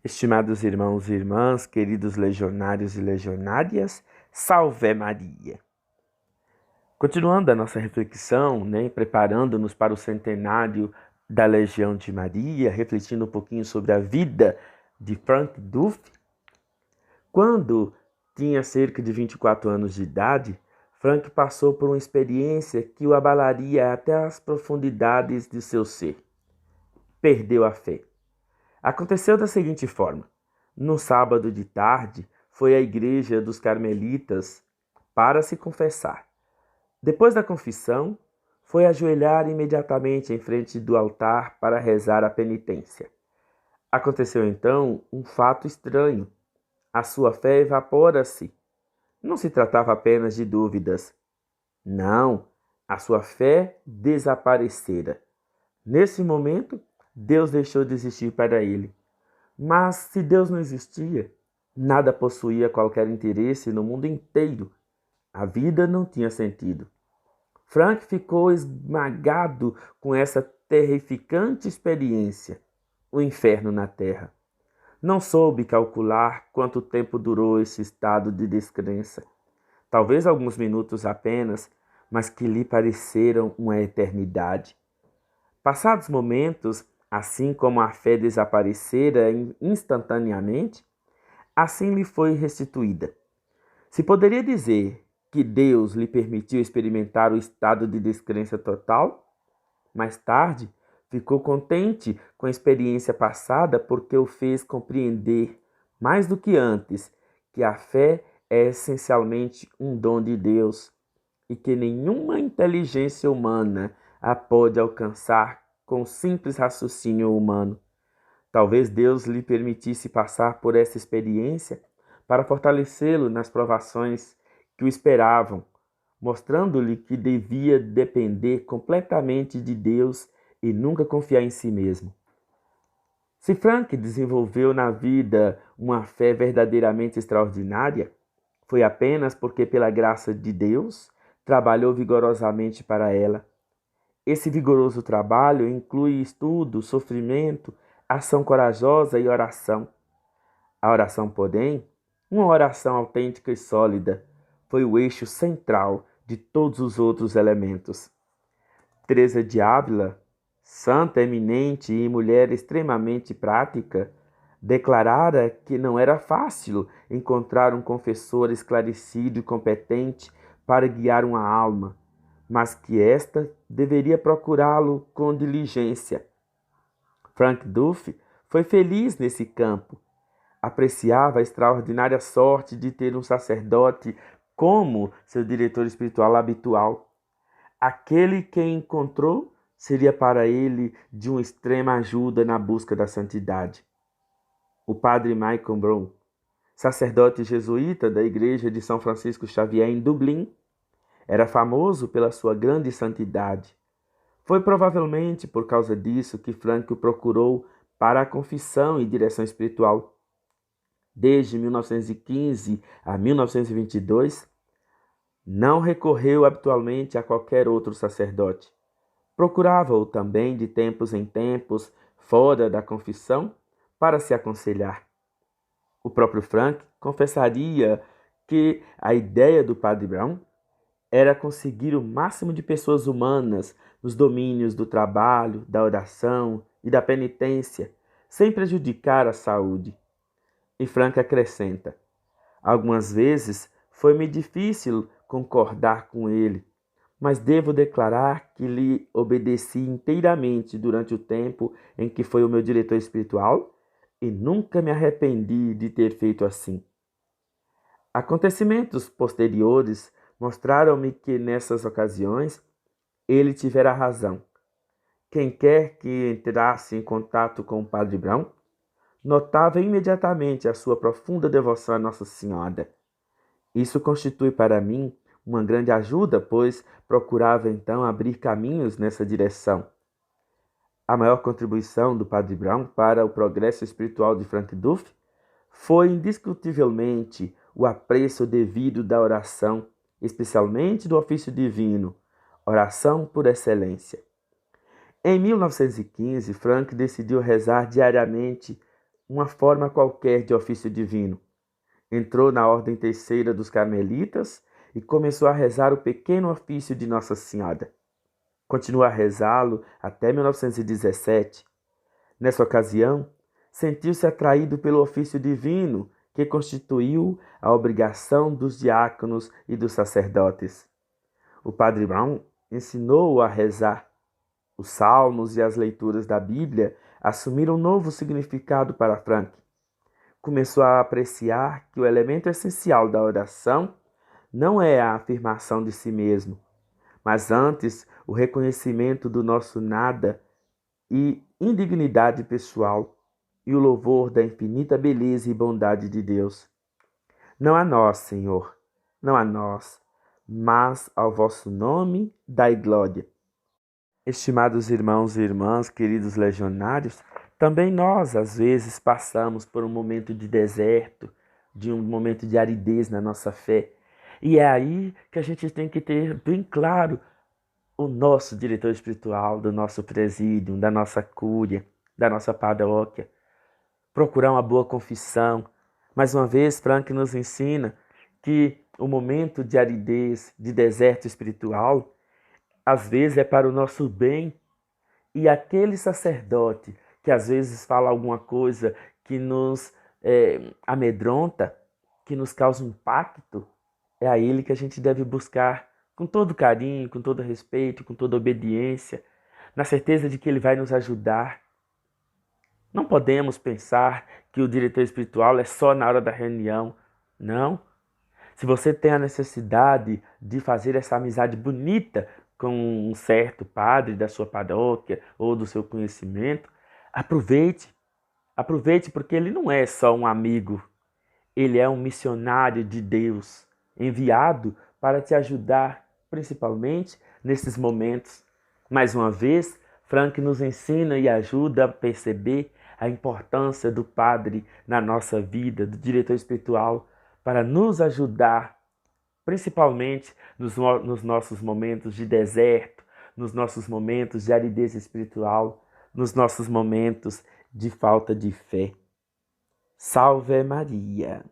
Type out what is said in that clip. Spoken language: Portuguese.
Estimados irmãos e irmãs, queridos legionários e legionárias, salve Maria! Continuando a nossa reflexão, preparando-nos para o centenário da Legião de Maria, refletindo um pouquinho sobre a vida de Frank Duff, quando tinha cerca de 24 anos de idade, Frank passou por uma experiência que o abalaria até as profundidades de seu ser. Perdeu a fé. Aconteceu da seguinte forma: no sábado de tarde, foi à igreja dos Carmelitas para se confessar. Depois da confissão, foi ajoelhar imediatamente em frente do altar para rezar a penitência. Aconteceu então um fato estranho. A sua fé evapora-se. Não se tratava apenas de dúvidas. Não, a sua fé desaparecera. Nesse momento, Deus deixou de existir para ele. Mas se Deus não existia, nada possuía qualquer interesse no mundo inteiro. A vida não tinha sentido. Frank ficou esmagado com essa terrificante experiência, o inferno na terra. Não soube calcular quanto tempo durou esse estado de descrença. Talvez alguns minutos apenas, mas que lhe pareceram uma eternidade. Passados momentos, assim como a fé desaparecera instantaneamente, assim lhe foi restituída. Se poderia dizer que Deus lhe permitiu experimentar o estado de descrença total? Mais tarde, ficou contente com a experiência passada porque o fez compreender, mais do que antes, que a fé é essencialmente um dom de Deus e que nenhuma inteligência humana a pode alcançar com o simples raciocínio humano. Talvez Deus lhe permitisse passar por essa experiência para fortalecê-lo nas provações que o esperavam, mostrando-lhe que devia depender completamente de Deus e nunca confiar em si mesmo. Se Frank desenvolveu na vida uma fé verdadeiramente extraordinária, foi apenas porque, pela graça de Deus, trabalhou vigorosamente para ela. Esse vigoroso trabalho inclui estudo, sofrimento, ação corajosa e oração. A oração, porém, uma oração autêntica e sólida, foi o eixo central de todos os outros elementos. Teresa de Ávila, santa eminente e mulher extremamente prática, declarara que não era fácil encontrar um confessor esclarecido e competente para guiar uma alma, mas que esta deveria procurá-lo com diligência. Frank Duff foi feliz nesse campo. Apreciava a extraordinária sorte de ter um sacerdote como seu diretor espiritual habitual. Aquele que encontrou seria para ele de uma extrema ajuda na busca da santidade. O padre Michael Brown, sacerdote jesuíta da igreja de São Francisco Xavier em Dublin, era famoso pela sua grande santidade. Foi provavelmente por causa disso que Frank o procurou para a confissão e direção espiritual. Desde 1915 a 1922, não recorreu habitualmente a qualquer outro sacerdote. Procurava-o também de tempos em tempos, fora da confissão, para se aconselhar. O próprio Frank confessaria que a ideia do Padre Brown era conseguir o máximo de pessoas humanas nos domínios do trabalho, da oração e da penitência, sem prejudicar a saúde. E Frank acrescenta: algumas vezes foi-me difícil concordar com ele, mas devo declarar que lhe obedeci inteiramente durante o tempo em que foi o meu diretor espiritual e nunca me arrependi de ter feito assim. Acontecimentos posteriores mostraram-me que nessas ocasiões ele tivera razão. Quem quer que entrasse em contato com o Padre Brown notava imediatamente a sua profunda devoção a Nossa Senhora. Isso constitui para mim uma grande ajuda, pois procurava então abrir caminhos nessa direção. A maior contribuição do Padre Brown para o progresso espiritual de Frank Duff foi indiscutivelmente o apreço devido da oração, especialmente do ofício divino, oração por excelência. Em 1915, Frank decidiu rezar diariamente uma forma qualquer de ofício divino. Entrou na ordem terceira dos Carmelitas e começou a rezar o pequeno ofício de Nossa Senhora. Continuou a rezá-lo até 1917. Nessa ocasião, sentiu-se atraído pelo ofício divino que constituiu a obrigação dos diáconos e dos sacerdotes. O padre Brown ensinou-o a rezar. Os salmos e as leituras da Bíblia assumiram um novo significado para Frank. Começou a apreciar que o elemento essencial da oração não é a afirmação de si mesmo, mas antes o reconhecimento do nosso nada e indignidade pessoal e o louvor da infinita beleza e bondade de Deus. Não a nós, Senhor, não a nós, mas ao vosso nome dai glória. Estimados irmãos e irmãs, queridos legionários, também nós, às vezes, passamos por um momento de deserto, de um momento de aridez na nossa fé. E é aí que a gente tem que ter bem claro o nosso diretor espiritual, do nosso presídio, da nossa cúria, da nossa paróquia. Procurar uma boa confissão. Mais uma vez, Frank nos ensina que o momento de aridez, de deserto espiritual, às vezes é para o nosso bem. E aquele sacerdote que às vezes fala alguma coisa que nos amedronta, que nos causa um impacto, é a ele que a gente deve buscar com todo carinho, com todo respeito, com toda obediência, na certeza de que ele vai nos ajudar. Não podemos pensar que o diretor espiritual é só na hora da reunião. Não. Se você tem a necessidade de fazer essa amizade bonita com um certo padre da sua paróquia ou do seu conhecimento, aproveite. Aproveite, porque ele não é só um amigo. Ele é um missionário de Deus, enviado para te ajudar, principalmente nesses momentos. Mais uma vez, Frank nos ensina e ajuda a perceber a importância do padre na nossa vida, do diretor espiritual, para nos ajudar, principalmente nos nossos momentos de deserto, nos nossos momentos de aridez espiritual, nos nossos momentos de falta de fé. Salve Maria!